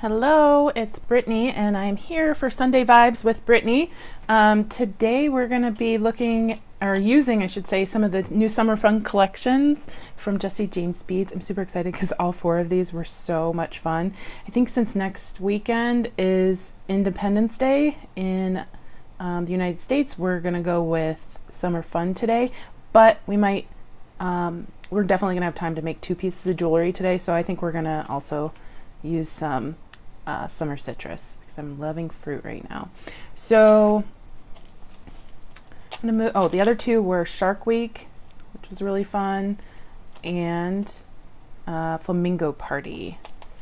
Hello, it's Brittany, and I'm here for Sunday Vibes with Brittany. Today we're going to be looking, or using, I should say, some of the new Summer Fun collections from Jessie James Beads. I'm super excited because all four of these were so much fun. I think since next weekend is Independence Day in the United States, we're going to go with Summer Fun today, but we might, we're definitely going to have time to make two pieces of jewelry today, so I think we're going to also use some summer citrus because I'm loving fruit right now. So I'm gonna move. Oh, the other two were Shark Week, which was really fun, and Flamingo Party.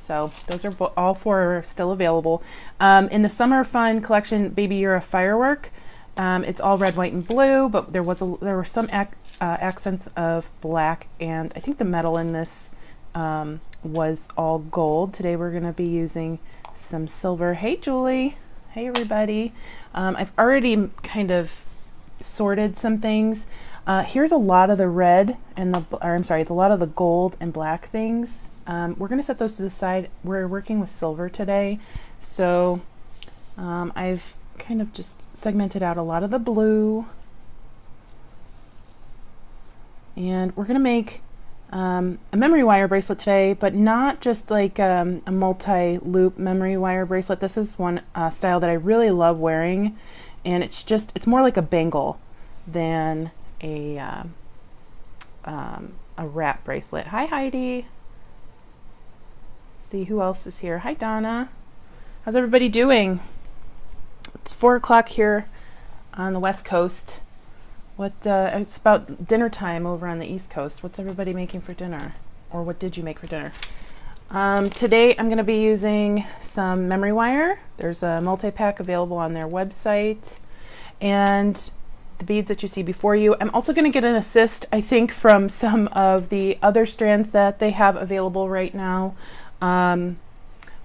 So those are all four are still available. In the Summer Fun collection, Baby You're a Firework. It's all red, white, and blue, but there were some accents of black, and I think the metal in this was all gold. Today we're going to be using some silver. Hey Julie, hey everybody. I've already kind of sorted some things. Here's a lot of the red and a lot of the gold and black things. We're going to set those to the side. We're working with silver today, so I've kind of just segmented out a lot of the blue, and we're going to make a memory wire bracelet today, but not just like a multi-loop memory wire bracelet. This is one style that I really love wearing, and it's more like a bangle than a wrap bracelet. Hi Heidi. Let's see who else is here. Hi Donna. How's everybody doing? It's 4 o'clock here on the West Coast. It's about dinner time over on the East Coast. What's everybody making for dinner? Or what did you make for dinner? Today I'm going to be using some memory wire. There's a multi-pack available on their website. And the beads that you see before you. I'm also going to get an assist, I think, from some of the other strands that they have available right now.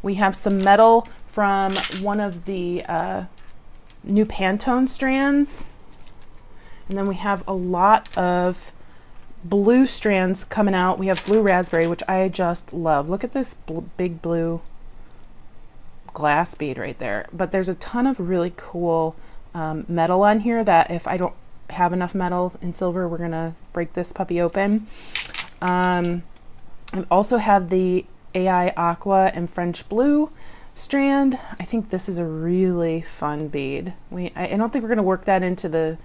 We have some metal from one of the new Pantone strands. And then we have a lot of blue strands coming out. We have blue raspberry, which I just love. Look at this big blue glass bead right there. But there's a ton of really cool metal on here that if I don't have enough metal in silver, we're gonna break this puppy open. I also have the AI Aqua and French Blue strand. I think this is a really fun bead. I don't think we're gonna work that into the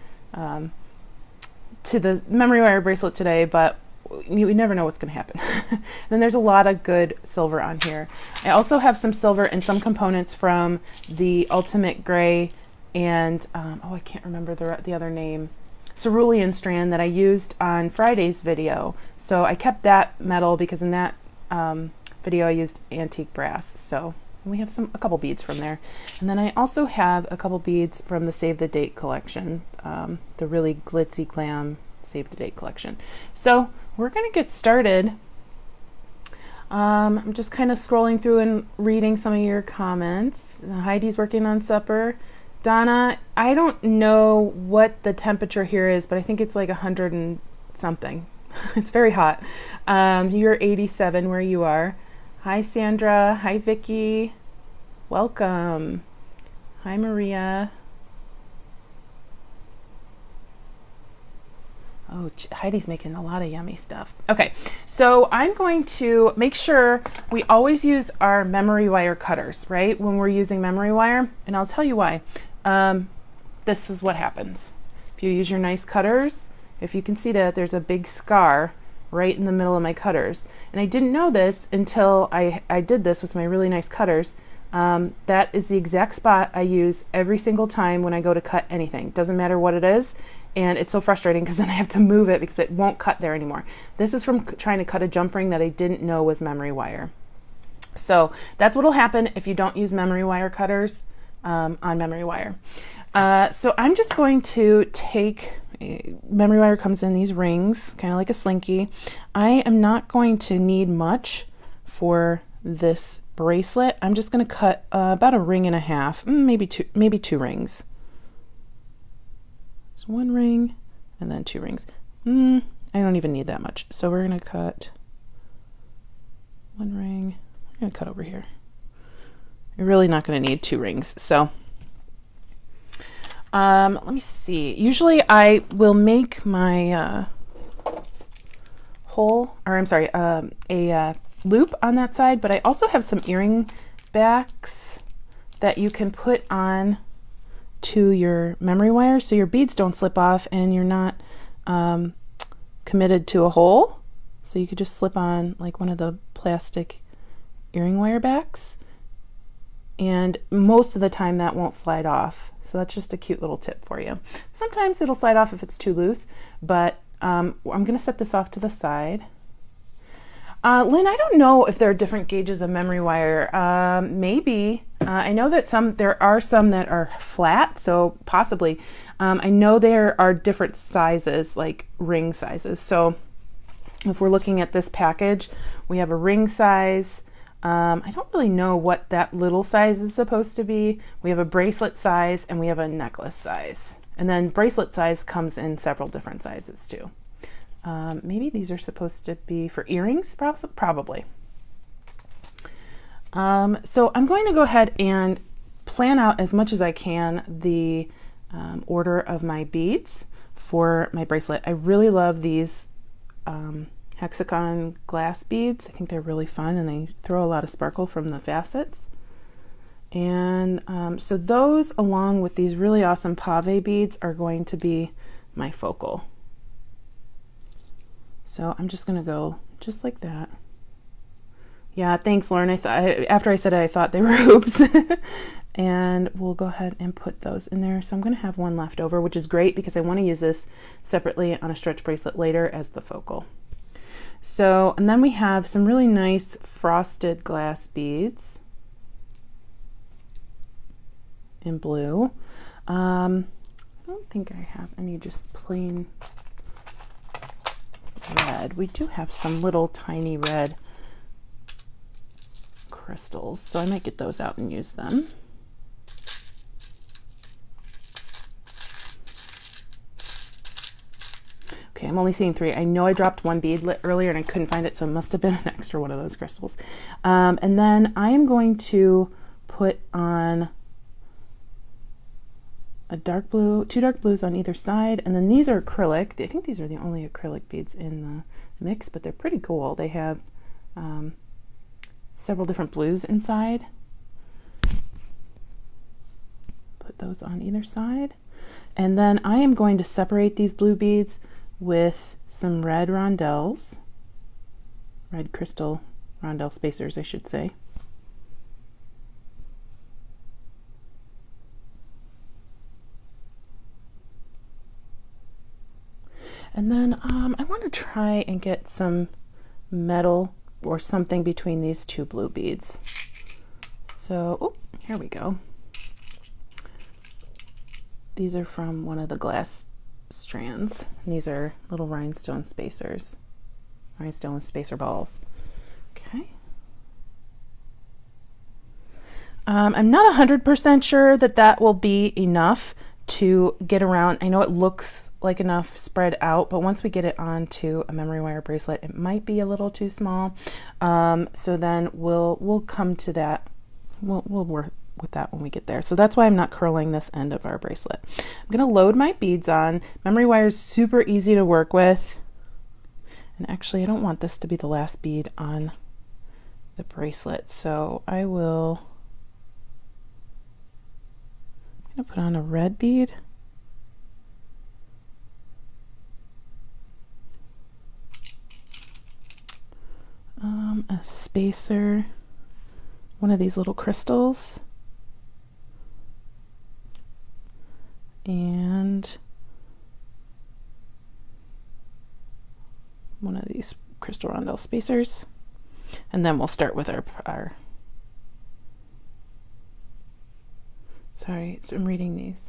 memory wire bracelet today, but you never know what's going to happen. Then there's a lot of good silver on here. I also have some silver and some components from the Ultimate Gray and I can't remember the other name, cerulean strand that I used on Friday's video. So I kept that metal because in that video I used antique brass. So we have a couple beads from there. And then I also have a couple beads from the Save the Date collection, the really glitzy glam Save the Date collection. So we're going to get started. I'm just kind of scrolling through and reading some of your comments. Heidi's working on supper. Donna, I don't know what the temperature here is, but I think it's like 100 and something. It's very hot. You're 87 where you are. Hi Sandra, hi Vicky, welcome. Hi Maria. Oh, Heidi's making a lot of yummy stuff. Okay, so I'm going to make sure we always use our memory wire cutters, right? When we're using memory wire, and I'll tell you why. This is what happens. If you use your nice cutters, if you can see that there's a big scar right in the middle of my cutters. And I didn't know this until I did this with my really nice cutters. That is the exact spot I use every single time when I go to cut anything. Doesn't matter what it is. And it's so frustrating because then I have to move it because it won't cut there anymore. This is from trying to cut a jump ring that I didn't know was memory wire. So that's what will happen if you don't use memory wire cutters on memory wire. So I'm just going to take, memory wire comes in these rings, kind of like a slinky. I am not going to need much for this bracelet. I'm just going to cut about 1.5 rings, maybe two rings. So 1 ring and then 2 rings. I don't even need that much. So we're going to cut 1 ring. I'm going to cut over here. you're really not going to need 2 rings. So let me see. Usually I will make my a loop on that side, but I also have some earring backs that you can put on to your memory wire so your beads don't slip off and you're not committed to a hole. So you could just slip on like one of the plastic earring wire backs, and most of the time that won't slide off. So that's just a cute little tip for you. Sometimes it'll slide off if it's too loose, but I'm going to set this off to the side. Lynn, I don't know if there are different gauges of memory wire. Maybe. I know that there are some that are flat, so possibly. I know there are different sizes, like ring sizes. So if we're looking at this package, we have a ring size. I don't really know what that little size is supposed to be. We have a bracelet size and we have a necklace size. And then bracelet size comes in several different sizes too. Maybe these are supposed to be for earrings, probably. So I'm going to go ahead and plan out as much as I can the order of my beads for my bracelet. I really love these hexagon glass beads. I think they're really fun and they throw a lot of sparkle from the facets. And so those, along with these really awesome pave beads, are going to be my focal. So I'm just going to go just like that. Yeah, thanks, Lauren. After I said it, I thought they were hoops. And we'll go ahead and put those in there. So I'm going to have one left over, which is great because I want to use this separately on a stretch bracelet later as the focal. So, and then we have some really nice frosted glass beads in blue. I don't think I have any just plain red. We do have some little tiny red crystals, so I might get those out and use them. Okay, I'm only seeing 3. I know I dropped one bead earlier and I couldn't find it, so it must have been an extra one of those crystals. And then I am going to put on a dark blue, 2 dark blues on either side, and then these are acrylic. I think these are the only acrylic beads in the mix, but they're pretty cool. They have several different blues inside. Put those on either side. And then I am going to separate these blue beads with some red rondelles, red crystal rondelle spacers, I should say. And then I want to try and get some metal or something between these 2 blue beads. So, oh, here we go. These are from one of the glass strands. And these are little rhinestone spacers, rhinestone spacer balls. Okay. I'm not 100% sure that that will be enough to get around. I know it looks like enough spread out, but once we get it onto a memory wire bracelet, it might be a little too small. So then we'll come to that. We'll work with that when we get there. So that's why I'm not curling this end of our bracelet. I'm going to load my beads on. Memory wire is super easy to work with. And actually, I don't want this to be the last bead on the bracelet. So I'm going to put on a red bead. A spacer, one of these little crystals, and one of these crystal rondelle spacers, and then we'll start with our sorry, so I'm reading these.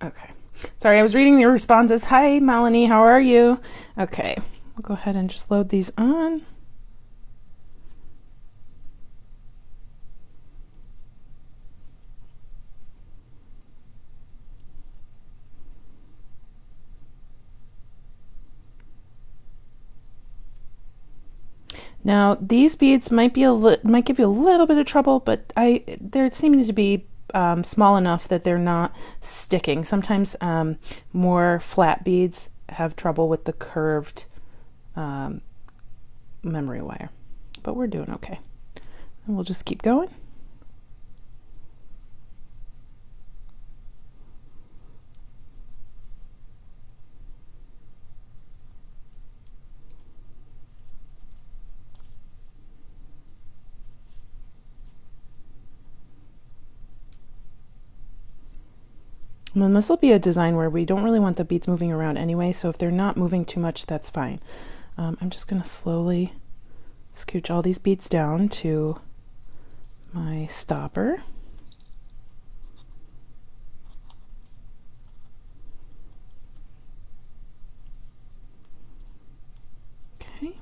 Okay, sorry, I was reading your responses. Hi Melanie, how are you? Okay, we'll go ahead and just load these on. Now these beads might be might give you a little bit of trouble, but they're seeming to be small enough that they're not sticking. Sometimes more flat beads have trouble with the curved memory wire, but we're doing okay. And we'll just keep going. And then this will be a design where we don't really want the beads moving around anyway, so if they're not moving too much, that's fine. I'm just going to slowly scooch all these beads down to my stopper. Okay.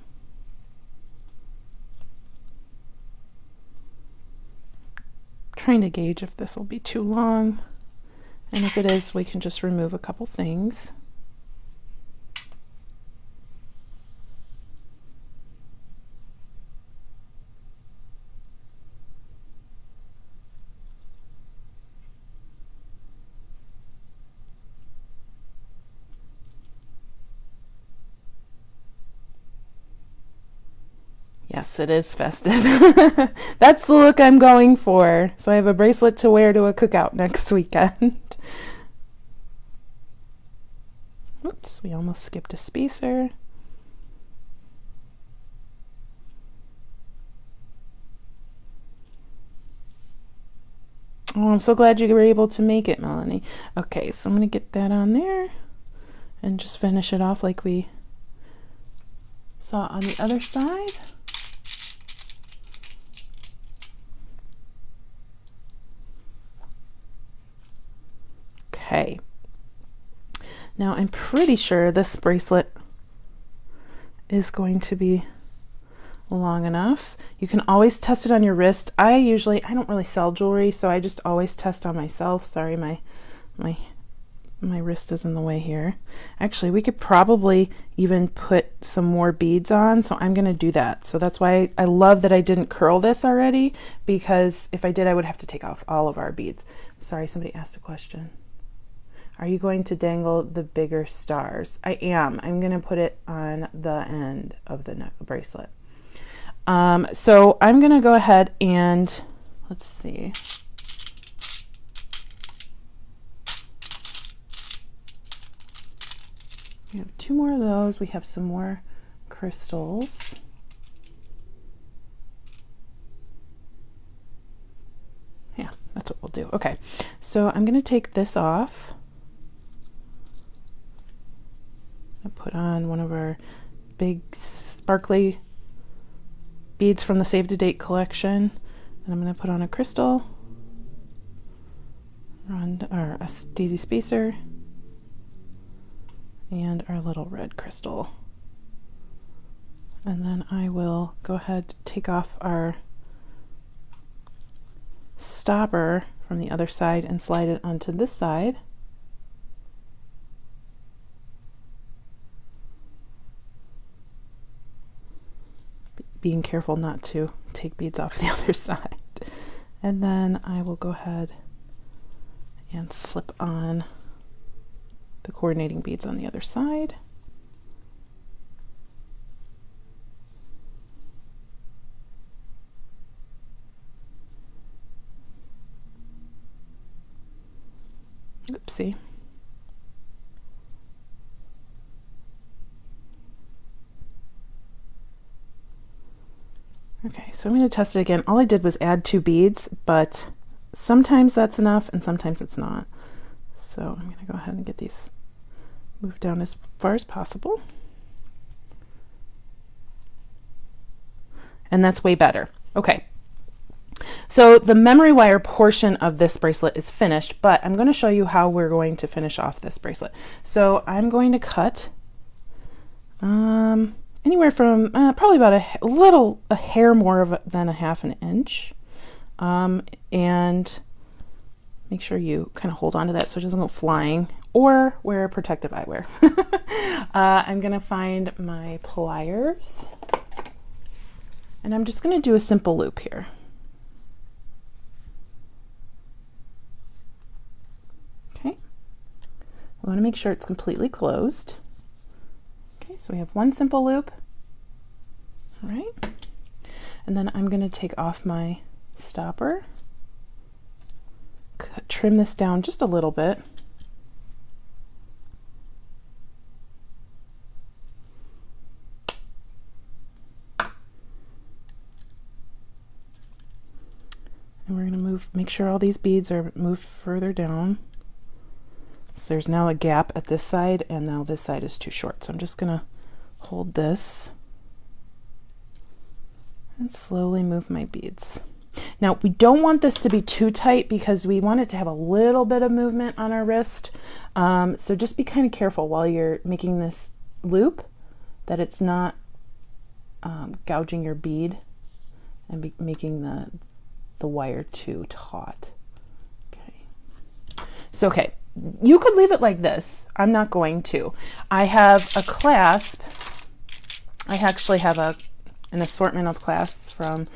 Trying to gauge if this will be too long. And if it is, we can just remove a couple things. Yes, it is festive. That's the look I'm going for. So I have a bracelet to wear to a cookout next weekend. Oops, we almost skipped a spacer. Oh, I'm so glad you were able to make it, Melanie. Okay, so I'm going to get that on there and just finish it off like we saw on the other side. Okay. Now I'm pretty sure this bracelet is going to be long enough. You can always test it on your wrist. I don't really sell jewelry, so I just always test on myself. Sorry, my wrist is in the way here. Actually, we could probably even put some more beads on, so I'm going to do that. So that's why I love that I didn't curl this already, because if I did, I would have to take off all of our beads. Sorry, somebody asked a question. Are you going to dangle the bigger stars? I am. I'm going to put it on the end of the bracelet. So I'm going to go ahead and, let's see. We have 2 more of those. We have some more crystals. Yeah, that's what we'll do. Okay, so I'm going to take this off. I put on one of our big sparkly beads from the Save to Date collection, and I'm going to put on a crystal, or a daisy spacer, and our little red crystal. And then I will go ahead, take off our stopper from the other side and slide it onto this side. Being careful not to take beads off the other side. And then I will go ahead and slip on the coordinating beads on the other side. Oopsie. Okay, so I'm going to test it again. All I did was add 2 beads, but sometimes that's enough and sometimes it's not. So I'm going to go ahead and get these moved down as far as possible. And that's way better. Okay. So the memory wire portion of this bracelet is finished, but I'm going to show you how we're going to finish off this bracelet. So I'm going to cut anywhere from probably about a hair more than a half an inch, and make sure you kind of hold on to that so it doesn't go flying, or wear protective eyewear. I'm gonna find my pliers, And I'm just going to do a simple loop here. Okay. We want to make sure it's completely closed. Okay, so we have one simple loop. All right. And then I'm going to take off my stopper, trim this down just a little bit. And we're going to make sure all these beads are moved further down. So there's now a gap at this side, and now this side is too short. So I'm just going to hold this and slowly move my beads. Now, we don't want this to be too tight because we want it to have a little bit of movement on our wrist. So just be kind of careful while you're making this loop that it's not gouging your bead and making the wire too taut. Okay. So, okay, you could leave it like this. I'm not going to. I have a clasp. I actually have an assortment of clasps from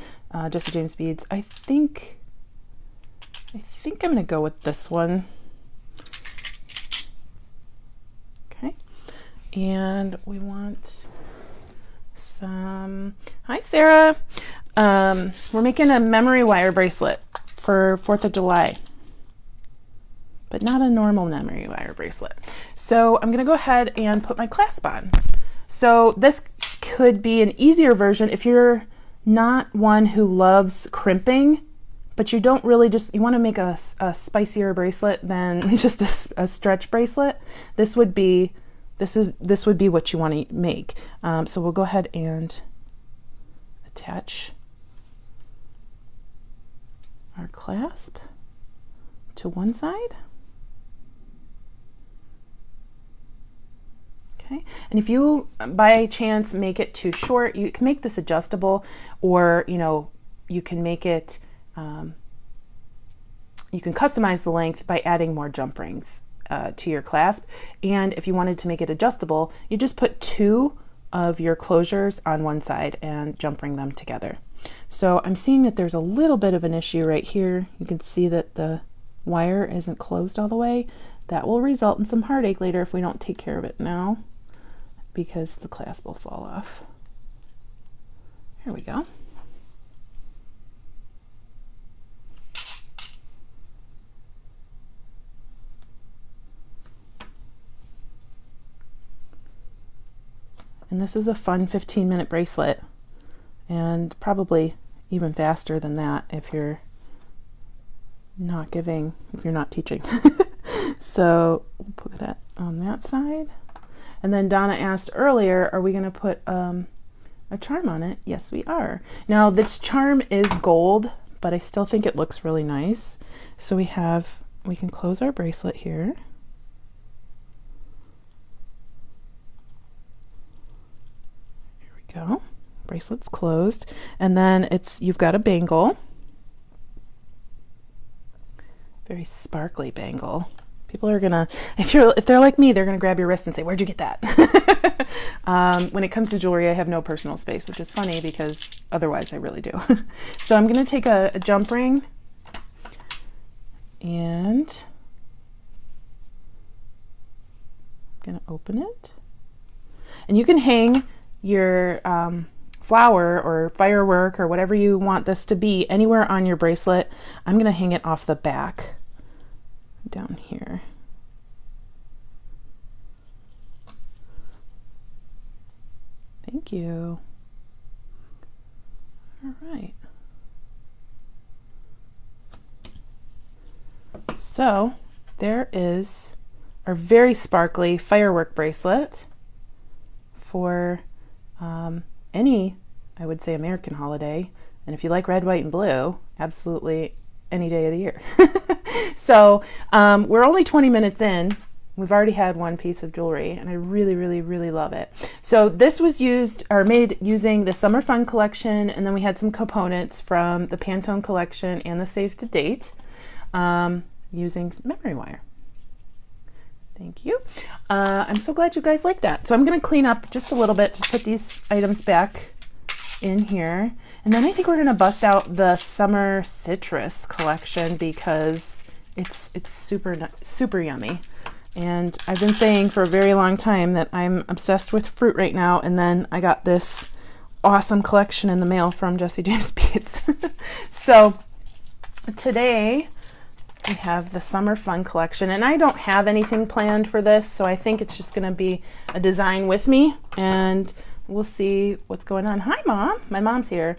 Jesse James Beads. I think I'm going to go with this one. Okay. And we want some... Hi, Sarah. We're making a memory wire bracelet for 4th of July, but not a normal memory wire bracelet. So I'm going to go ahead and put my clasp on. So this could be an easier version if you're not one who loves crimping, but you don't really you want to make a spicier bracelet than just a stretch bracelet. This would be what you want to make. So we'll go ahead and attach our clasp to one side. Okay. And if you by chance make it too short, you can make this adjustable, or you can make it you can customize the length by adding more jump rings to your clasp. And if you wanted to make it adjustable, you just put 2 of your closures on one side and jump ring them together. So I'm seeing that there's a little bit of an issue right here. You can see that the wire isn't closed all the way. That will result in some heartache later if we don't take care of it now, because the clasp will fall off. Here we go. And this is a fun 15-minute bracelet, and probably even faster than that if you're not teaching. So we'll put that on that side. And then Donna asked earlier, are we going to put a charm on it? Yes, we are. Now this charm is gold, but I still think it looks really nice. So we can close our bracelet here. Here we go. Bracelet's closed. And then you've got a bangle. Very sparkly bangle. People are gonna, if they're like me, they're gonna grab your wrist and say, "Where'd you get that?" When it comes to jewelry, I have no personal space, which is funny because otherwise I really do. So I'm gonna take a jump ring and I'm gonna open it. And you can hang your flower or firework or whatever you want this to be anywhere on your bracelet. I'm gonna hang it off the back down here. Thank you. All right. So there is our very sparkly firework bracelet for any, I would say, American holiday. And if you like red, white, and blue, absolutely any day of the year. So we're only 20 minutes in. We've already had one piece of jewelry, and I really, really, really love it. So this was made using the Summer Fun Collection, and then we had some components from the Pantone Collection and the Save the Date using memory wire. Thank you. I'm so glad you guys like that. So I'm going to clean up just a little bit, just put these items back in here. And then I think we're gonna bust out the Summer Citrus collection because it's super yummy. And I've been saying for a very long time that I'm obsessed with fruit right now, and then I got this awesome collection in the mail from Jesse James Beads. So today we have the Summer Fun Collection, and I don't have anything planned for this, so I think it's just gonna be a design with me, and we'll see what's going on. Hi, Mom. My mom's here.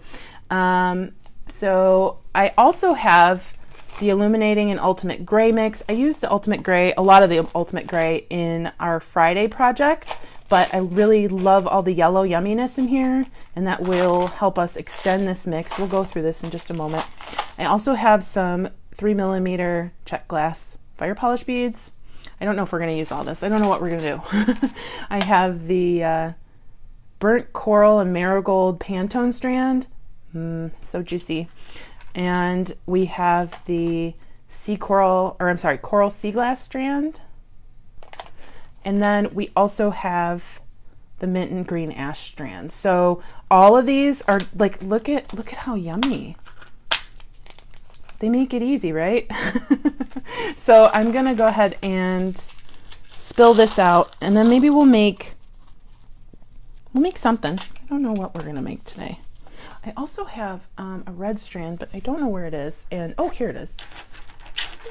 So I also have the Illuminating and Ultimate Gray mix. I used the Ultimate Gray, a lot of the Ultimate Gray in our Friday project, but I really love all the yellow yumminess in here, and that will help us extend this mix. We'll go through this in just a moment. I also have some 3mm check glass fire polish beads. I don't know if we're going to use all this. I don't know what we're going to do. I have the burnt coral and marigold Pantone strand. So juicy. And we have the coral sea glass strand. And then we also have the mint and green ash strand. So all of these are like, look at how yummy. They make it easy, right? So I'm gonna go ahead and spill this out, and then maybe we'll make something. I don't know what we're gonna make today. I also have a red strand, but I don't know where it is. And oh, here it is.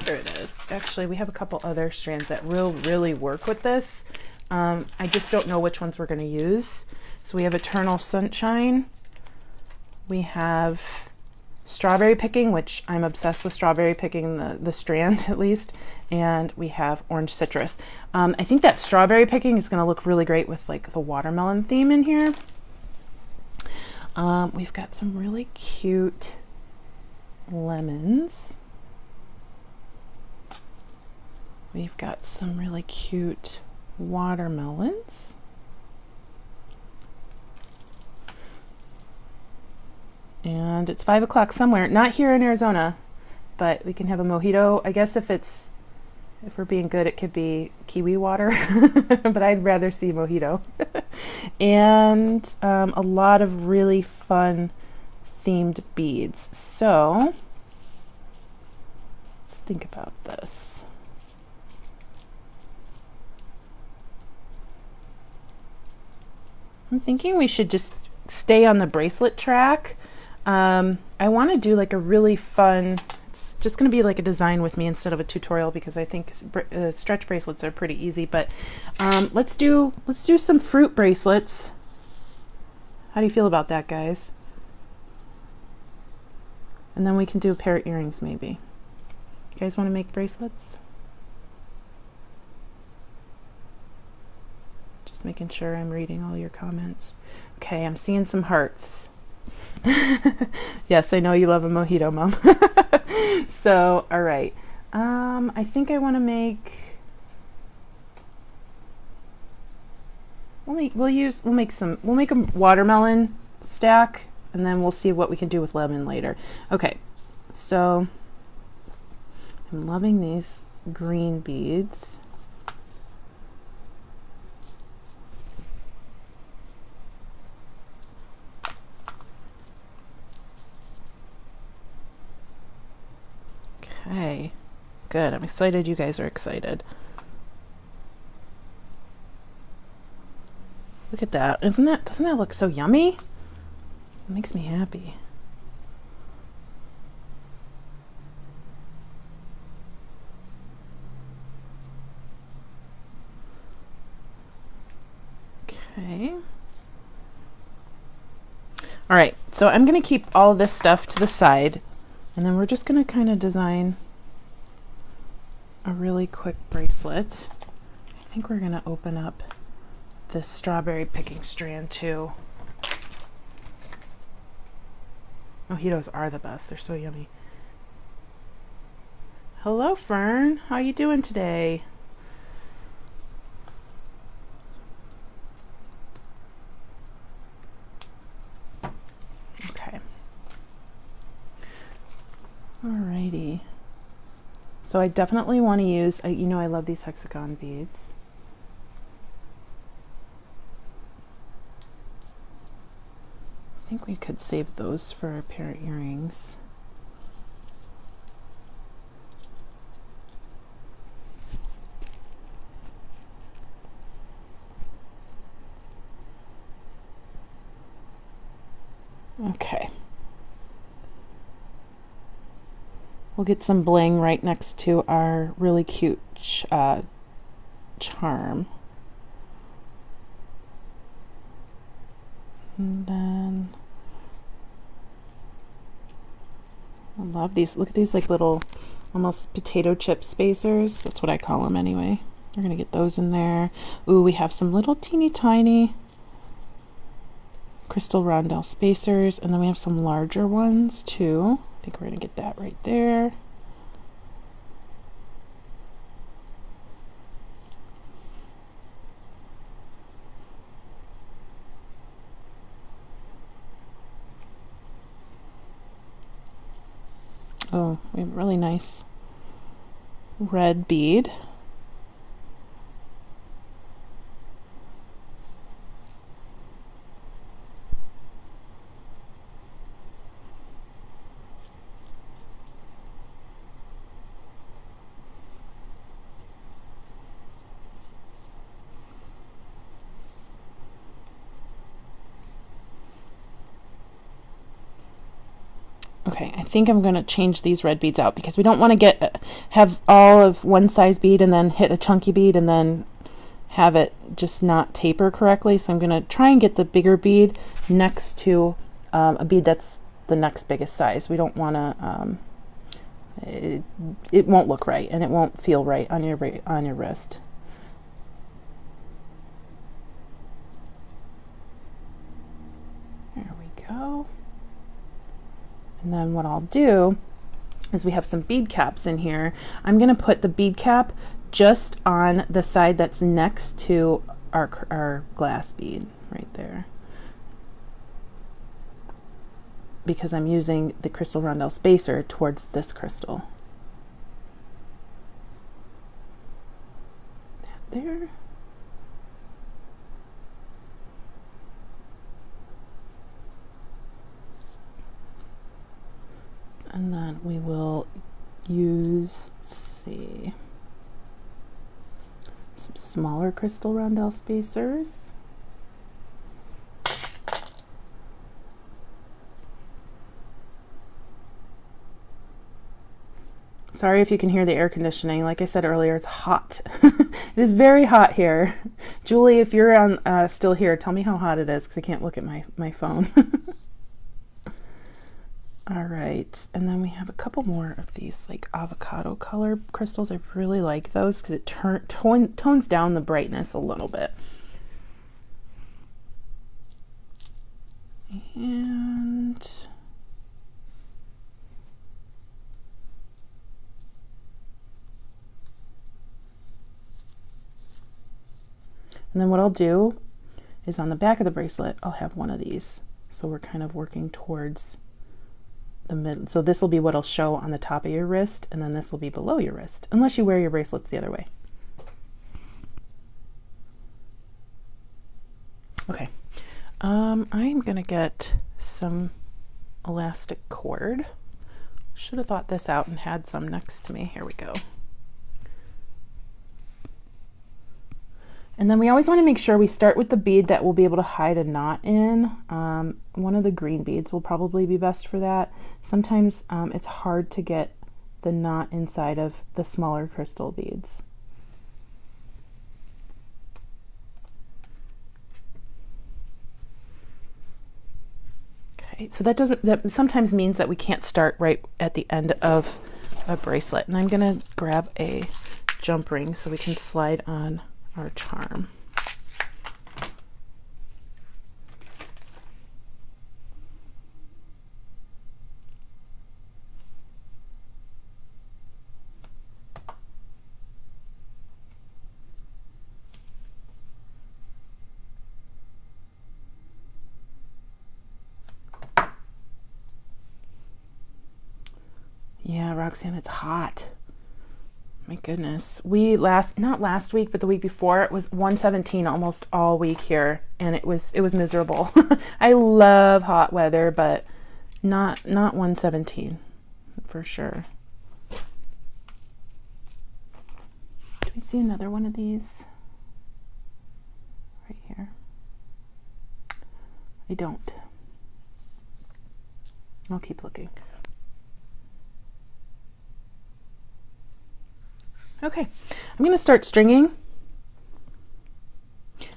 There it is. Actually, we have a couple other strands that will really work with this. I just don't know which ones we're going to use. So we have Eternal Sunshine. We have Strawberry Picking, which I'm obsessed with strawberry picking, the strand at least. And we have Orange Citrus. I think that Strawberry Picking is going to look really great with like the watermelon theme in here. We've got some really cute lemons. We've got some really cute watermelons. And it's 5 o'clock somewhere, not here in Arizona, but we can have a mojito. I guess if we're being good, it could be kiwi water, but I'd rather see mojito. And a lot of really fun themed beads. So let's think about this. I'm thinking we should just stay on the bracelet track. I want to do like a really fun, it's just going to be like a design with me instead of a tutorial, because I think stretch bracelets are pretty easy, but let's do some fruit bracelets. How do you feel about that, guys? And then we can do a pair of earrings maybe. You guys want to make bracelets? Just making sure I'm reading all your comments. Okay, I'm seeing some hearts. Yes, I know you love a mojito, Mom. So, all right. I think I want to make. We'll make a watermelon stack, and then we'll see what we can do with lemon later. Okay, so I'm loving these green beads. Okay, good. I'm excited you guys are excited. Look at that. Doesn't that look so yummy? It makes me happy. Okay. All right, so I'm going to keep all this stuff to the side, and then we're just going to kind of design a really quick bracelet. I think we're going to open up this strawberry picking strand too. Mojitos are the best. They're so yummy. Hello, Fern. How you doing today? Okay. Alrighty. So I definitely want to use, you know, I love these hexagon beads. I think we could save those for our pair of earrings. Okay. We'll get some bling right next to our really cute charm. And then I love these. Look at these like little almost potato chip spacers. That's what I call them anyway. We're gonna get those in there. Ooh, we have some little teeny tiny crystal rondelle spacers, and then we have some larger ones too. I think we're gonna get that right there. Oh, we have a really nice red bead. Okay, I think I'm going to change these red beads out because we don't want to have all of one size bead and then hit a chunky bead and then have it just not taper correctly. So I'm going to try and get the bigger bead next to a bead that's the next biggest size. We don't want to, it won't look right and it won't feel right on your wrist. There we go. And then what I'll do is we have some bead caps in here. I'm going to put the bead cap just on the side that's next to our glass bead right there, because I'm using the crystal rondelle spacer towards this crystal. That there. And then we will use, let's see, some smaller crystal rondelle spacers. Sorry if you can hear the air conditioning. Like I said earlier, it's hot. It is very hot here. Julie, if you're on still here, tell me how hot it is because I can't look at my phone. All right, and then we have a couple more of these like avocado color crystals. I really like those because it tones down the brightness a little bit. And then what I'll do is on the back of the bracelet, I'll have one of these. So we're kind of working towards the mid. So this will be what'll show on the top of your wrist, and then this will be below your wrist, unless you wear your bracelets the other way. Okay, I'm gonna get some elastic cord. Should have thought this out and had some next to me. Here we go. And then we always want to make sure we start with the bead that we'll be able to hide a knot in. One of the green beads will probably be best for that. Sometimes it's hard to get the knot inside of the smaller crystal beads. Okay, so that sometimes means that we can't start right at the end of a bracelet. And I'm gonna grab a jump ring so we can slide on our charm. Yeah, Roxanne, it's hot. My goodness. Not last week, but the week before, it was 117 almost all week here, and it was miserable. I love hot weather, but not 117 for sure. Do we see another one of these? Right here. I don't. I'll keep looking. Okay, I'm going to start stringing,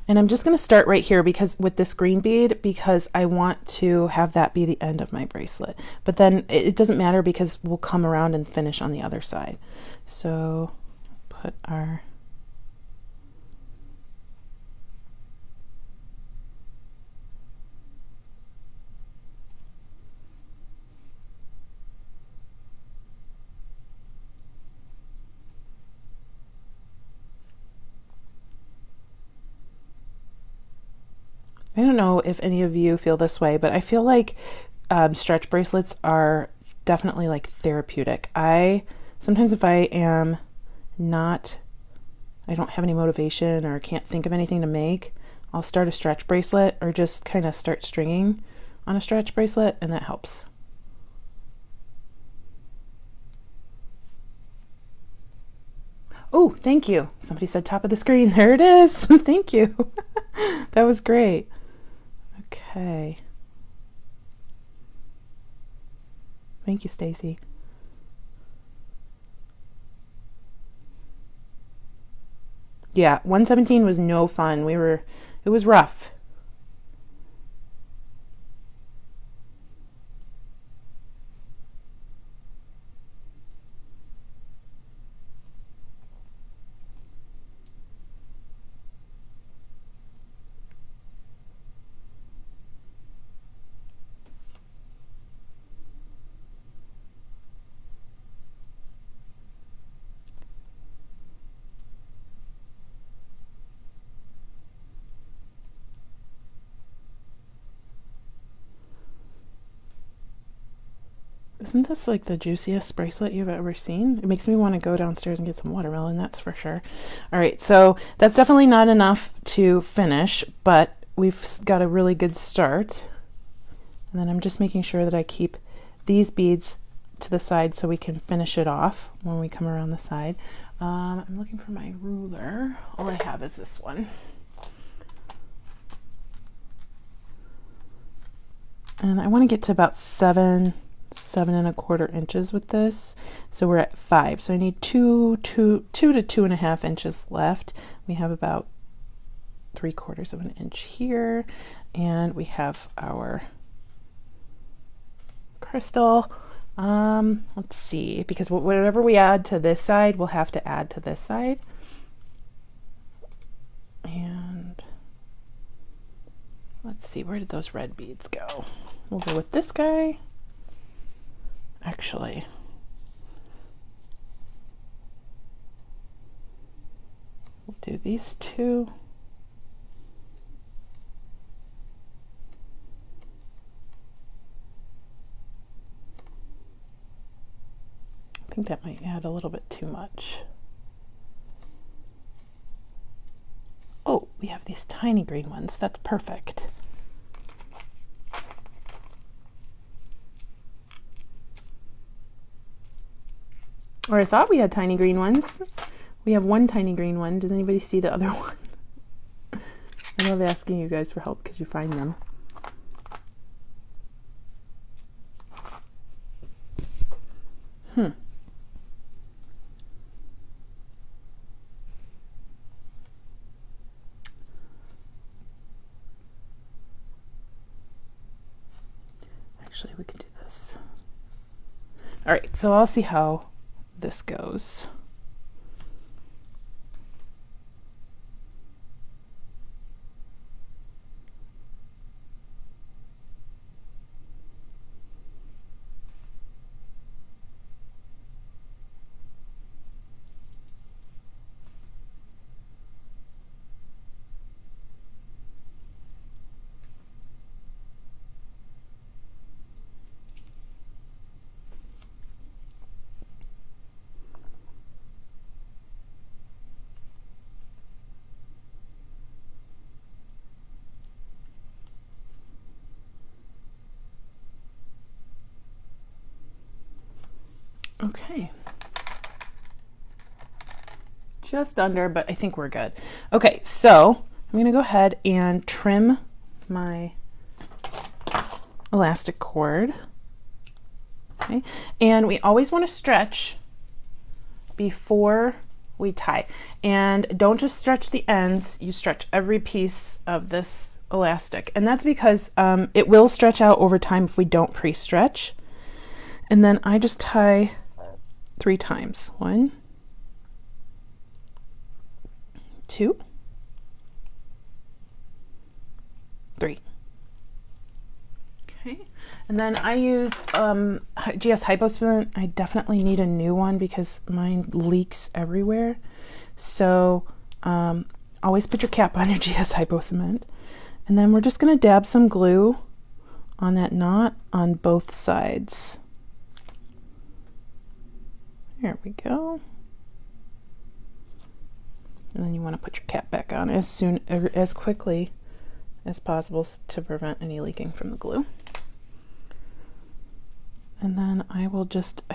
and I'm just going to start right here because with this green bead, because I want to have that be the end of my bracelet, but then it doesn't matter because we'll come around and finish on the other side. So put our I don't know if any of you feel this way, but I feel like stretch bracelets are definitely like therapeutic. Sometimes if I am I don't have any motivation or can't think of anything to make, I'll start a stretch bracelet or just kind of start stringing on a stretch bracelet, and that helps. Oh, thank you. Somebody said top of the screen. There it is. Thank you. That was great. Okay. Thank you, Stacy. Yeah, 117 was no fun. It was rough. Isn't this like the juiciest bracelet you've ever seen? It makes me want to go downstairs and get some watermelon, that's for sure. All right, so that's definitely not enough to finish, but we've got a really good start. And then I'm just making sure that I keep these beads to the side so we can finish it off when we come around the side. I'm looking for my ruler. All I have is this one. And I want to get to about 7 7.25 inches with this, so we're at 5, so I need 2 to 2.5 inches left. We have about 3/4 of an inch here, and we have our crystal. Let's see, because whatever we add to this side, we'll have to add to this side. And let's see, where did those red beads go? We'll go with this guy. Actually, we'll do these two. I think that might add a little bit too much. Oh, we have these tiny green ones. That's perfect. Or I thought we had tiny green ones. We have one tiny green one. Does anybody see the other one? I love asking you guys for help because you find them. Actually, we can do this. All right, so I'll see how this goes. Okay. Just under, but I think we're good. Okay, so I'm going to go ahead and trim my elastic cord. Okay, and we always want to stretch before we tie. And don't just stretch the ends, you stretch every piece of this elastic. And that's because it will stretch out over time if we don't pre-stretch. And then I just tie 3 times. 1, 2, 3. Okay, and then I use GS Hypo Cement. I definitely need a new one because mine leaks everywhere. So always put your cap on your GS Hypo Cement. And then we're just going to dab some glue on that knot on both sides. There we go. And then you want to put your cap back on as quickly as possible to prevent any leaking from the glue. And then I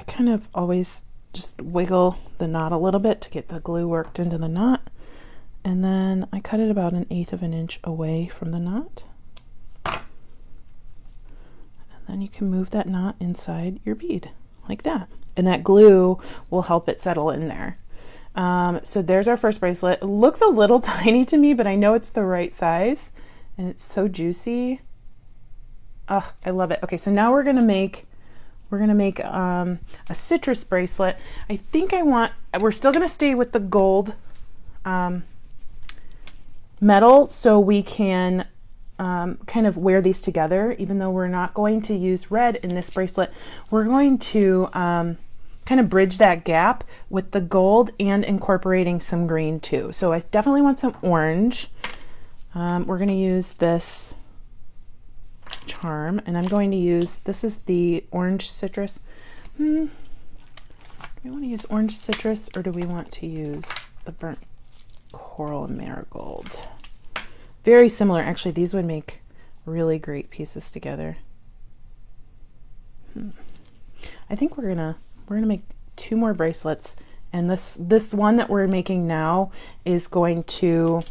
kind of always just wiggle the knot a little bit to get the glue worked into the knot. And then I cut it about 1/8 of an inch away from the knot. And then you can move that knot inside your bead like that. And that glue will help it settle in there. So there's our first bracelet. It looks a little tiny to me, but I know it's the right size. And it's so juicy. Oh, I love it. Okay, so now we're gonna make a citrus bracelet. I think we're still gonna stay with the gold metal, so we can kind of wear these together. Even though we're not going to use red in this bracelet, we're going to kind of bridge that gap with the gold and incorporating some green too. So I definitely want some orange. We're going to use this charm, and I'm going to use, this is the orange citrus. Do we want to use orange citrus, or do we want to use the burnt coral and marigold? Very similar. Actually, these would make really great pieces together. I think we're gonna make 2 more bracelets, and this one that we're making now is going to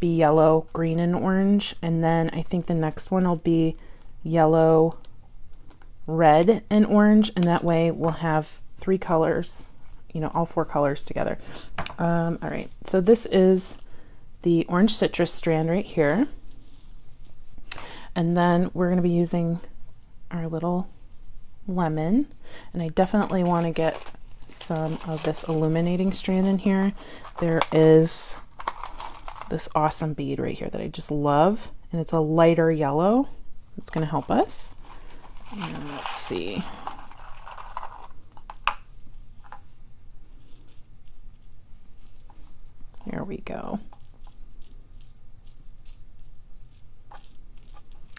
be yellow, green, and orange, and then I think the next one will be yellow, red, and orange, and that way we'll have 3 colors, you know, all 4 colors together. All right, so this is the orange citrus strand right here, and then we're going to be using our little lemon, and I definitely want to get some of this illuminating strand in here. There is this awesome bead right here that I just love, and it's a lighter yellow. It's going to help us. And let's see. There we go.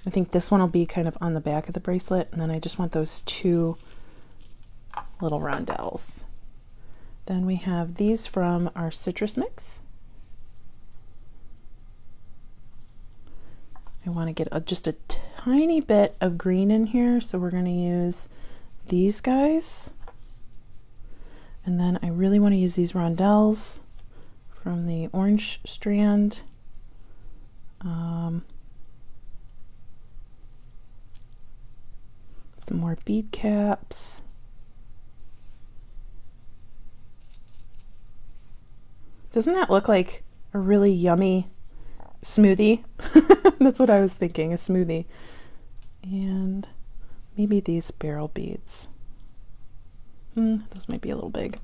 I think this one will be kind of on the back of the bracelet, and then I just want those 2 little rondelles. Then we have these from our citrus mix. I want to get just a tiny bit of green in here, so we're going to use these guys. And then I really want to use these rondelles from the orange strand. Some more bead caps. Doesn't that look like a really yummy smoothie? That's what I was thinking, a smoothie. And maybe these barrel beads. Those might be a little big.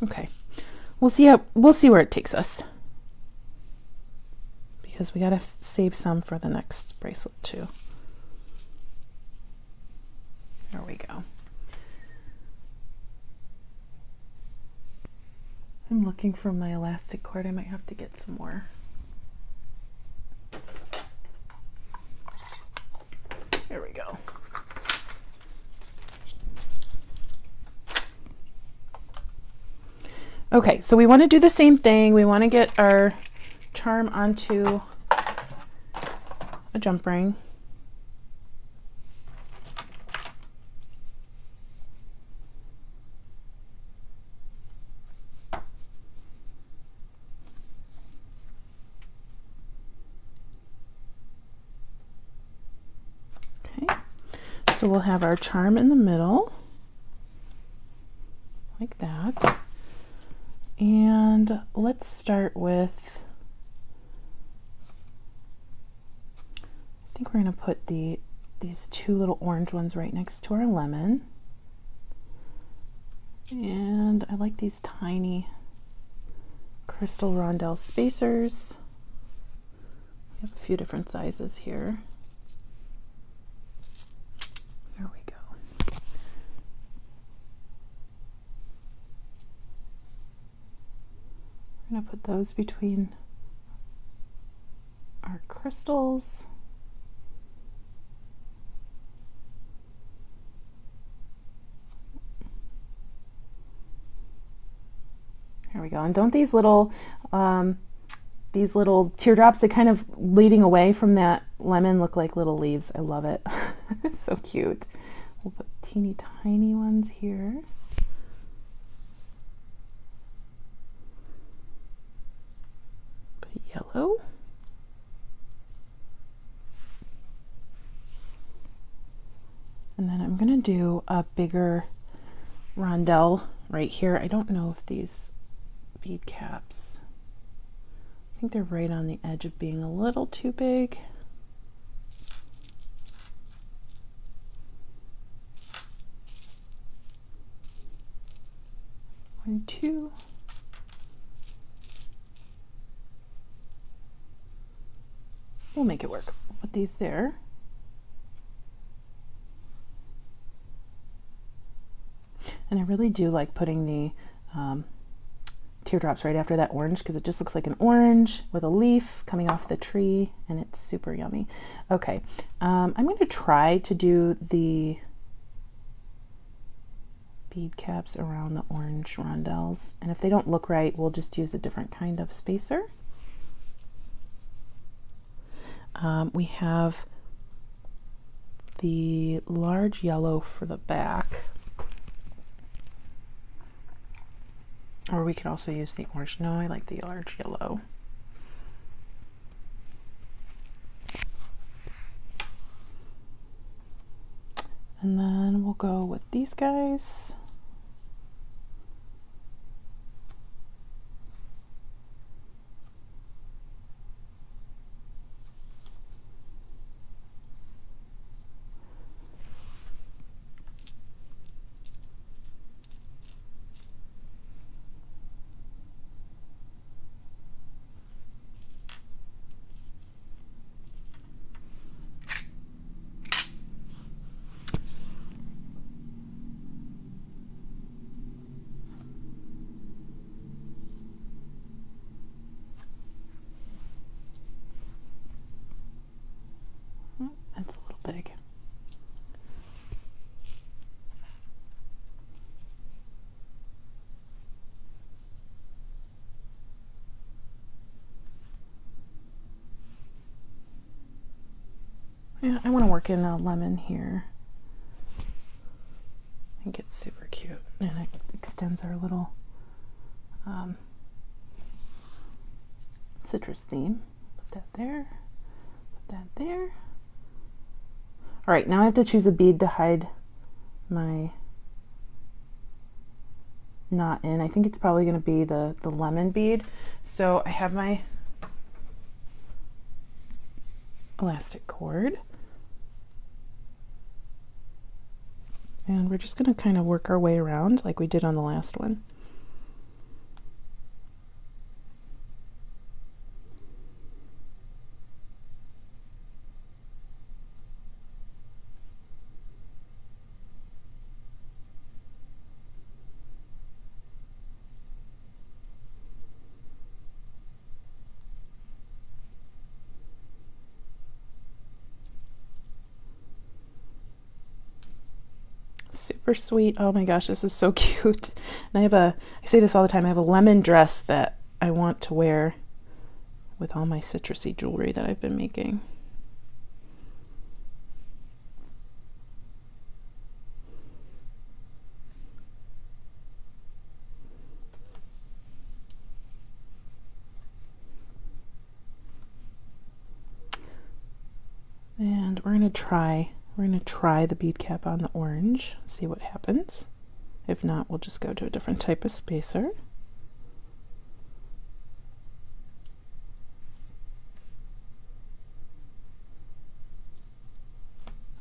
Okay, we'll see where it takes us, because we gotta save some for the next bracelet too. There we go. I'm looking for my elastic cord. I might have to get some more. There we go. Okay, so we want to do the same thing. We want to get our charm onto a jump ring. Okay, so we'll have our charm in the middle, like that. And let's start with, I think we're going to put these two little orange ones right next to our lemon. And I like these tiny crystal rondelle spacers. We have a few different sizes here. There we go. We're going to put those between our crystals. There we go. And don't these little teardrops, they kind of leading away from that lemon, look like little leaves. I love it. It's so cute. We'll put teeny tiny ones here. Put yellow. And then I'm going to do a bigger rondelle right here. I don't know if these bead caps, I think they're right on the edge of being a little too big. One, two. We'll make it work. We'll put these there. And I really do like putting the teardrops right after that orange, because it just looks like an orange with a leaf coming off the tree, and it's super yummy. Okay, I'm going to try to do the bead caps around the orange rondelles, and if they don't look right, we'll just use a different kind of spacer. We have the large yellow for the back. Or we could also use the orange. No, I like the large yellow. And then we'll go with these guys. That's a little big. Yeah, I want to work in a lemon here. I think it's super cute, and it extends our little citrus theme. Put that there, put that there. All right, now I have to choose a bead to hide my knot in. I think it's probably going to be the lemon bead. So I have my elastic cord. And we're just going to kind of work our way around like we did on the last one. super sweet. Oh my gosh, this is so cute. And I say this all the time, I have a lemon dress that I want to wear with all my citrusy jewelry that I've been making. And we're gonna try the bead cap on the orange, see what happens. If not, we'll just go to a different type of spacer.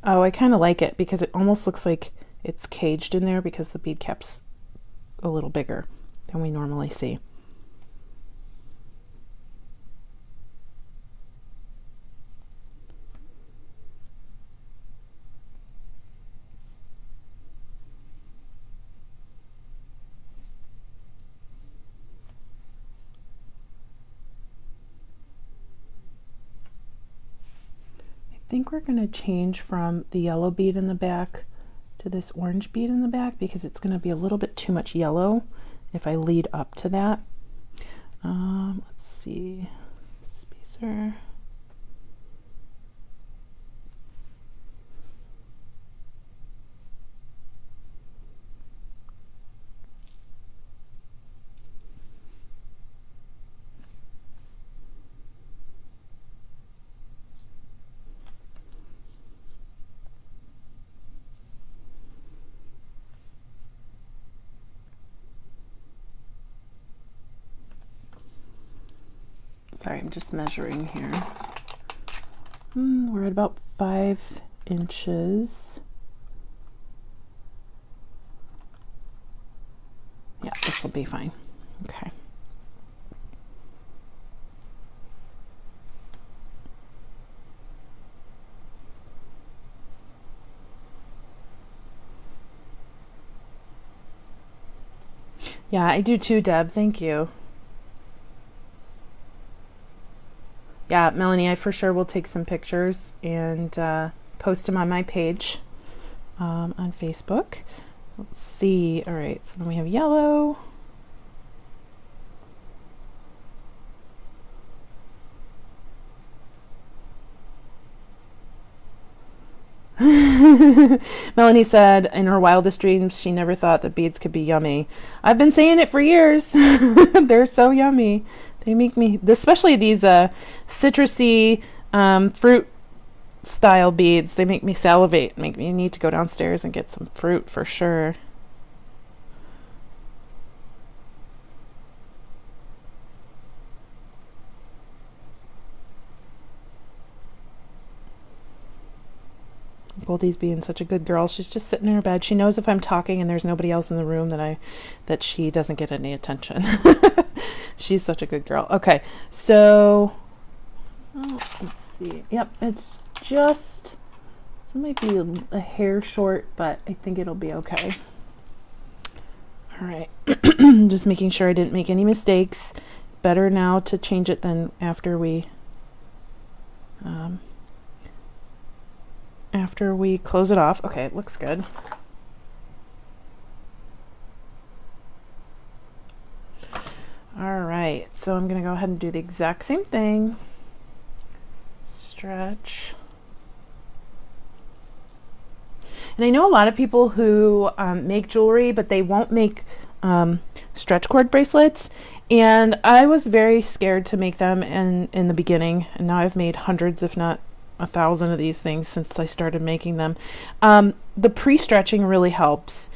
Oh, I kind of like it because it almost looks like it's caged in there because the bead cap's a little bigger than we normally see. I think we're going to change from the yellow bead in the back to this orange bead in the back because it's going to be a little bit too much yellow if I lead up to that. Let's see, spacer. Sorry, I'm just measuring here. We're at about 5 inches. Yeah, this will be fine. Okay. Yeah, I do too, Deb. Thank you. Yeah, Melanie, I for sure will take some pictures and post them on my page on Facebook. Let's see. All right, so then we have yellow. Melanie said in her wildest dreams she never thought that beads could be yummy. I've been saying it for years. They're so yummy. They make me, especially these citrusy fruit style beads, they make me salivate, make me need to go downstairs and get some fruit for sure. Goldie's being such a good girl. She's just sitting in her bed. She knows if I'm talking and there's nobody else in the room that she doesn't get any attention. She's such a good girl. Okay, so let's see. Yep, it's just, it might be a hair short, but I think it'll be okay. All right, just making sure I didn't make any mistakes. Better now to change it than after we close it off. Okay, it looks good. All right, so I'm gonna go ahead and do the exact same thing. Stretch. And I know a lot of people who make jewelry, but they won't make stretch cord bracelets. And I was very scared to make them in the beginning. And now I've made hundreds, if not 1,000 of these things since I started making them. The pre-stretching really helps.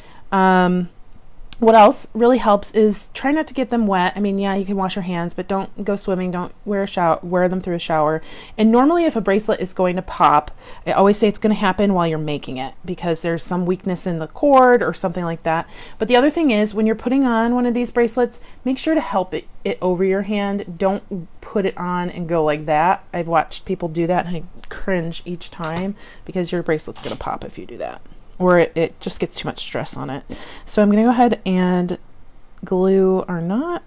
What else really helps is try not to get them wet. I mean, yeah, you can wash your hands, but don't go swimming. Don't wear them through a shower. And normally if a bracelet is going to pop, I always say it's going to happen while you're making it because there's some weakness in the cord or something like that. But the other thing is when you're putting on one of these bracelets, make sure to help it over your hand. Don't put it on and go like that. I've watched people do that and I cringe each time because your bracelet's going to pop if you do that. Or it just gets too much stress on it. So I'm going to go ahead and glue our knot.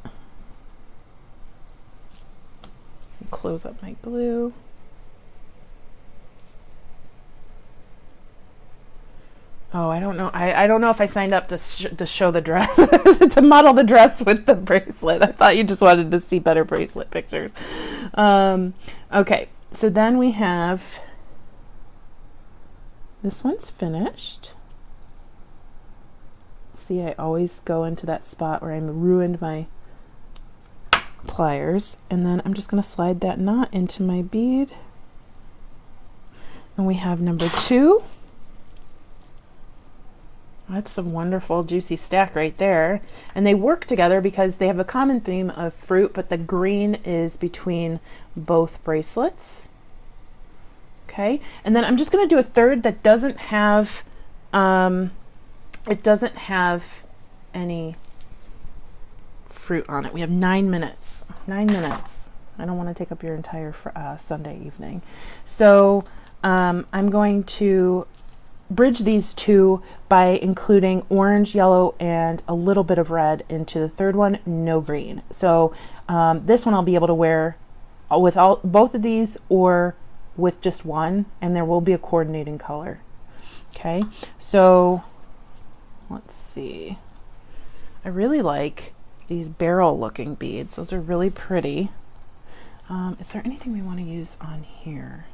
Close up my glue. Oh, I don't know. I don't know if I signed up to show the dress, to model the dress with the bracelet. I thought you just wanted to see better bracelet pictures. Okay, so then we have, this one's finished. See, I always go into that spot where I ruined my pliers, and then I'm just going to slide that knot into my bead. And we have number 2. That's a wonderful juicy stack right there. And they work together because they have a common theme of fruit, but the green is between both bracelets. Okay, and then I'm just going to do a third that doesn't have, it doesn't have any fruit on it. We have 9 minutes. 9 minutes. I don't want to take up your entire Sunday evening. So I'm going to bridge these two by including orange, yellow, and a little bit of red into the third one, no green. So this one I'll be able to wear with both of these or with just one, and there will be a coordinating color. Okay, so let's see. I really like these barrel looking beads. Those are really pretty. Is there anything we want to use on here?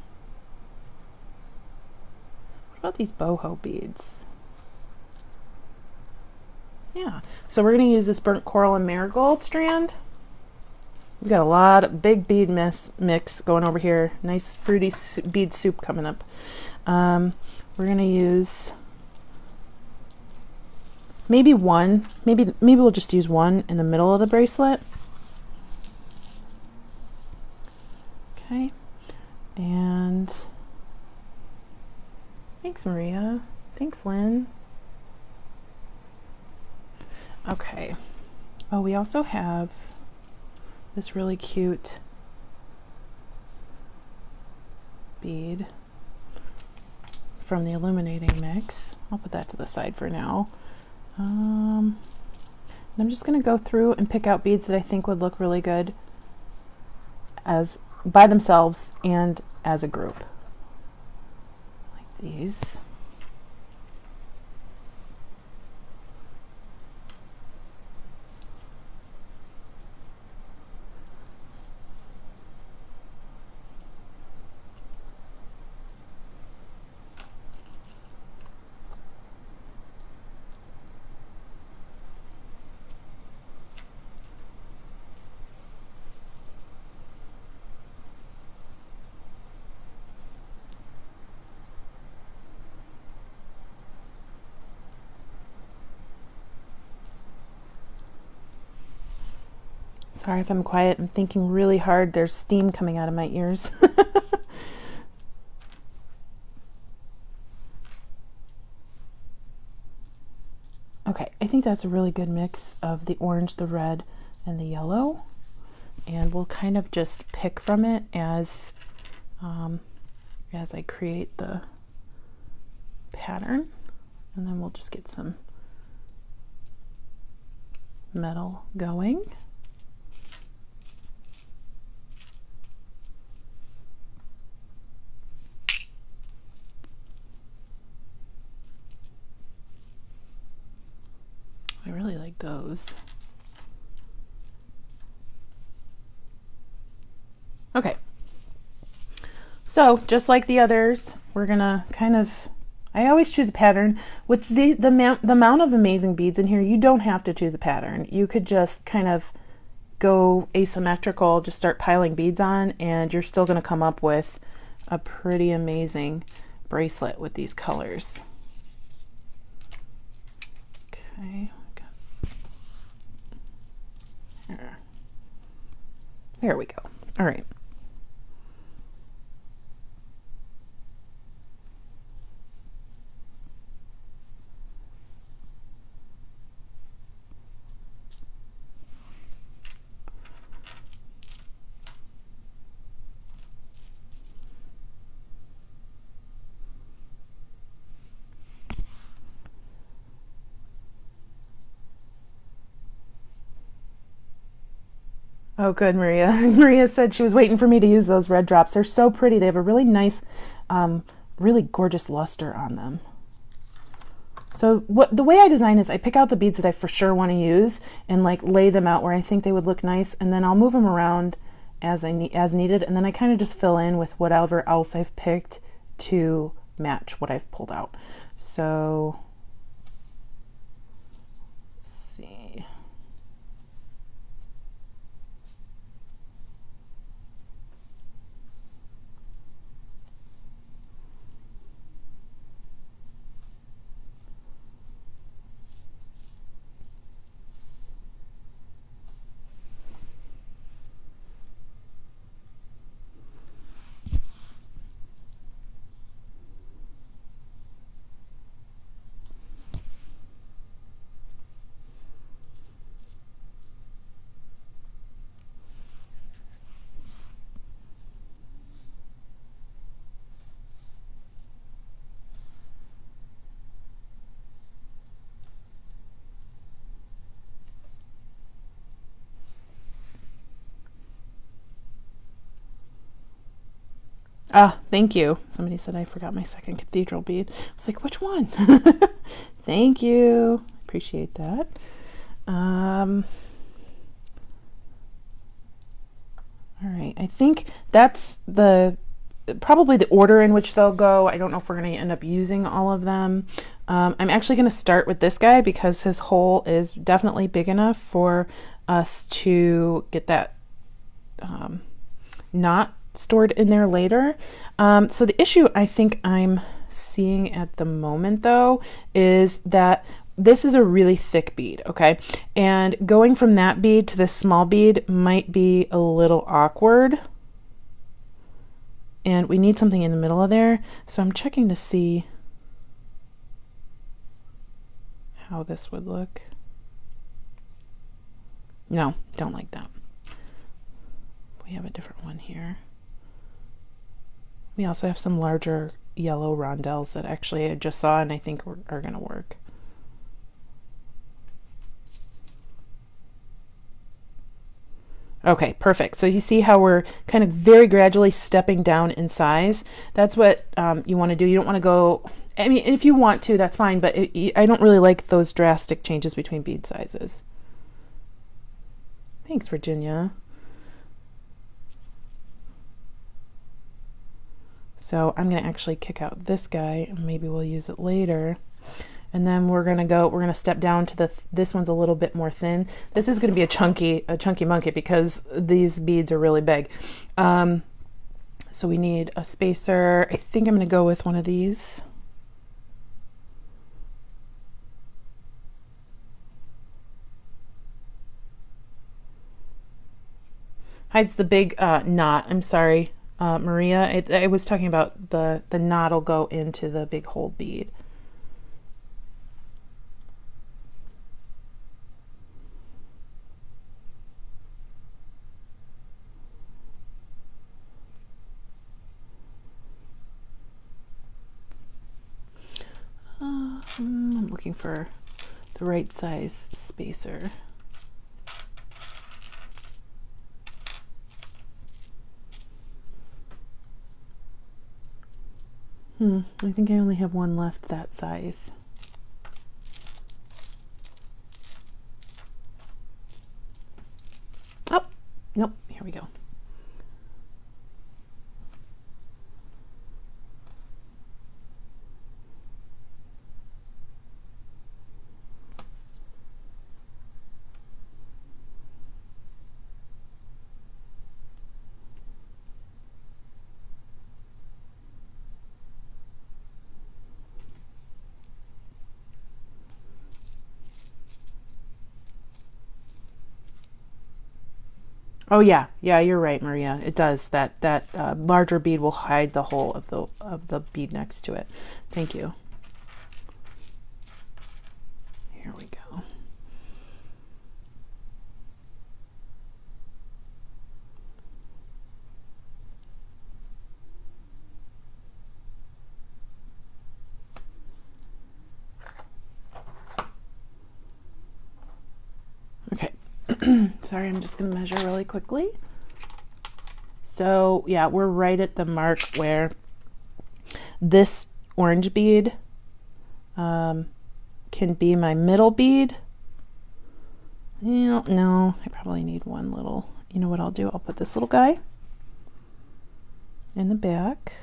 What about these boho beads? Yeah, so we're going to use this burnt coral and marigold strand. We've got a lot of big bead mix going over here. Nice fruity bead soup coming up. We're going to use maybe one. Maybe we'll just use one in the middle of the bracelet. Okay, and thanks, Maria. Thanks, Lynn. Okay. Oh, we also have this really cute bead from the illuminating mix. I'll put that to the side for now. I'm just going to go through and pick out beads that I think would look really good as by themselves and as a group. Like these. Sorry if I'm quiet. I'm thinking really hard. There's steam coming out of my ears. Okay, I think that's a really good mix of the orange, the red, and the yellow. And we'll kind of just pick from it as I create the pattern. And then we'll just get some metal going. I really like those. Okay, so just like the others, we're gonna kind of, I always choose a pattern. With the amount of amazing beads in here, you don't have to choose a pattern. You could just kind of go asymmetrical, just start piling beads on, and you're still gonna come up with a pretty amazing bracelet with these colors. Okay. There we go. All right. Oh, good, Maria. Maria said she was waiting for me to use those red drops. They're so pretty. They have a really nice, really gorgeous luster on them. So the way I design is I pick out the beads that I for sure want to use and like lay them out where I think they would look nice, and then I'll move them around as needed, and then I kind of just fill in with whatever else I've picked to match what I've pulled out. So let's see. Ah, thank you. Somebody said I forgot my second cathedral bead. I was like, which one? Thank you. Appreciate that. All right, I think that's probably the order in which they'll go. I don't know if we're going to end up using all of them. I'm actually going to start with this guy because his hole is definitely big enough for us to get that knot stored in there later. So the issue I think I'm seeing at the moment though is that this is a really thick bead, okay? And going from that bead to this small bead might be a little awkward. And we need something in the middle of there. So I'm checking to see how this would look. No, don't like that. We have a different one here. We also have some larger yellow rondelles that actually I just saw and I think are going to work. Okay, perfect. So you see how we're kind of very gradually stepping down in size. That's what you want to do. You don't want to go, I mean, if you want to, that's fine, but I don't really like those drastic changes between bead sizes. Thanks, Virginia. So I'm going to actually kick out this guy, and maybe we'll use it later. And then we're going to step down to this one's a little bit more thin. This is going to be a chunky monkey because these beads are really big. So we need a spacer. I think I'm going to go with one of these. Hides the big knot. I'm sorry, Maria. I was talking about the knot will go into the big hole bead. I'm looking for the right size spacer. I think I only have one left that size. Oh, nope, here we go. Oh yeah, you're right, Maria. It does. That larger bead will hide the whole of the bead next to it. Thank you. Here we go. Okay. Sorry, I'm just going to measure really quickly. So yeah, we're right at the mark where this orange bead can be my middle bead. No, I probably need one little, you know what I'll do? I'll put this little guy in the back.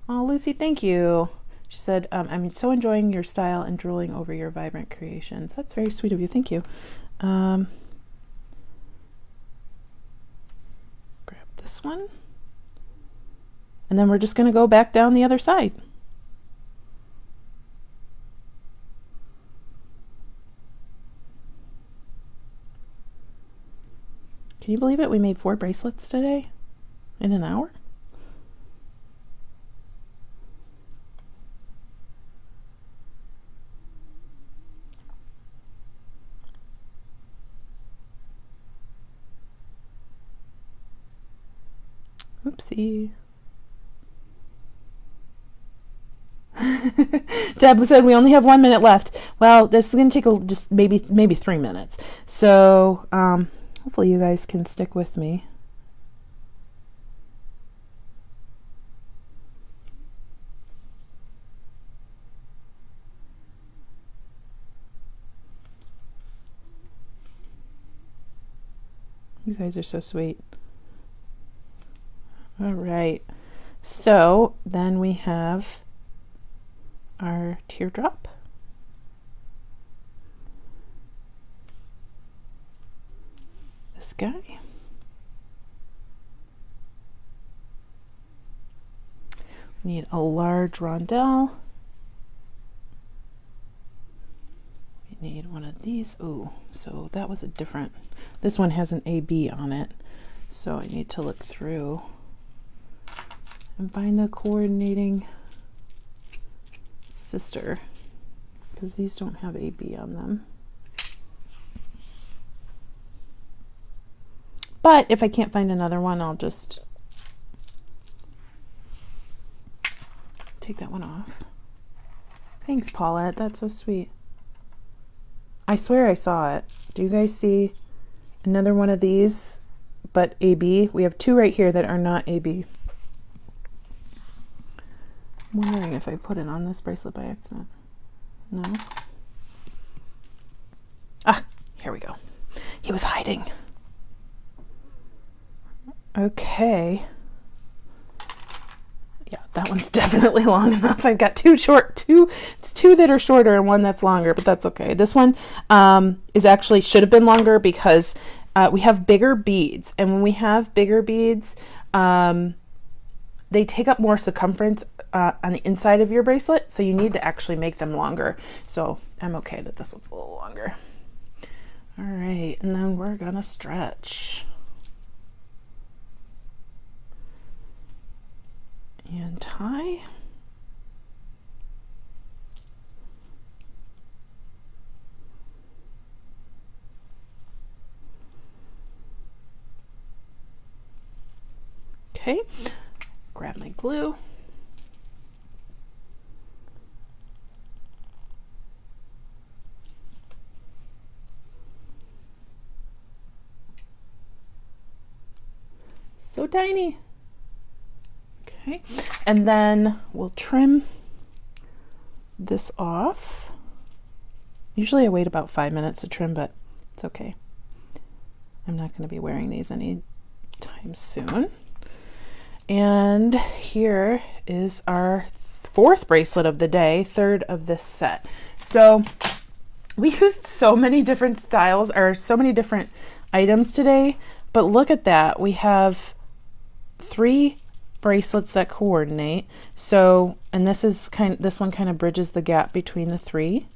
Oh, Lucy, thank you. She said, I'm so enjoying your style and drooling over your vibrant creations. That's very sweet of you. Thank you. Grab this one. And then we're just going to go back down the other side. Can you believe it? We made 4 bracelets today in an hour. Oopsie. Deb said we only have 1 minute left. Well, this is going to take just maybe 3 minutes. So hopefully you guys can stick with me. You guys are so sweet. All right. So then we have our teardrop. This guy. We need a large rondelle. We need one of these. Ooh, so that was a different, this one has an AB on it. So I need to look through and find the coordinating sister, because these don't have AB on them. But if I can't find another one, I'll just take that one off. Thanks, Paulette. That's so sweet. I swear I saw it. Do you guys see another one of these, but AB? We have 2 right here that are not AB. I'm wondering if I put it on this bracelet by accident. No. Ah, here we go. He was hiding. Okay. Yeah, that one's definitely long enough. I've got 2 that are shorter and 1 that's longer, but that's okay. This one is actually should have been longer because we have bigger beads, and when we have bigger beads, they take up more circumference on the inside of your bracelet, so you need to actually make them longer. So I'm okay that this one's a little longer. All right, and then we're gonna stretch and tie. Okay, grab my glue. So tiny. Okay, and then we'll trim this off. Usually I wait about 5 minutes to trim, but it's okay. I'm not going to be wearing these anytime soon. And here is our 4th bracelet of the day, 3rd of this set. So we used so many different styles, or so many different items today, but look at that. We have 3 bracelets that coordinate. So, and this one kind of bridges the gap between the 3.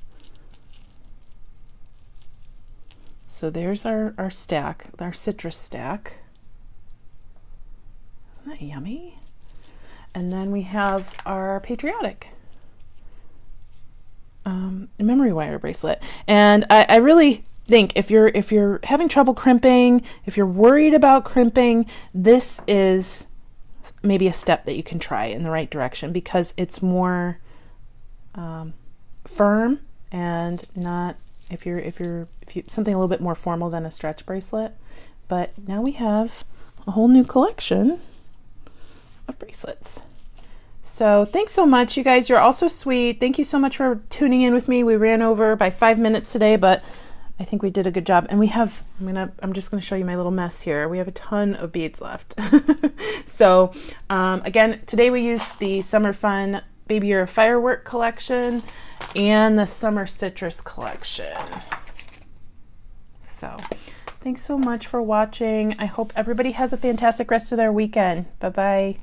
So there's our stack, our citrus stack. Isn't that yummy? And then we have our patriotic memory wire bracelet. And I really think if you're having trouble crimping, if you're worried about crimping, this is maybe a step that you can try in the right direction, because it's more firm and not if you something a little bit more formal than a stretch bracelet. But now we have a whole new collection of bracelets. So thanks so much, you guys. You're all so sweet. Thank you so much for tuning in with me. We ran over by 5 minutes today, but I think we did a good job. And we have, I'm just gonna show you my little mess here. We have a ton of beads left. So again, today we used the Summer Fun Baby Year Firework collection and the Summer Citrus collection. So thanks so much for watching. I hope everybody has a fantastic rest of their weekend. Bye-bye.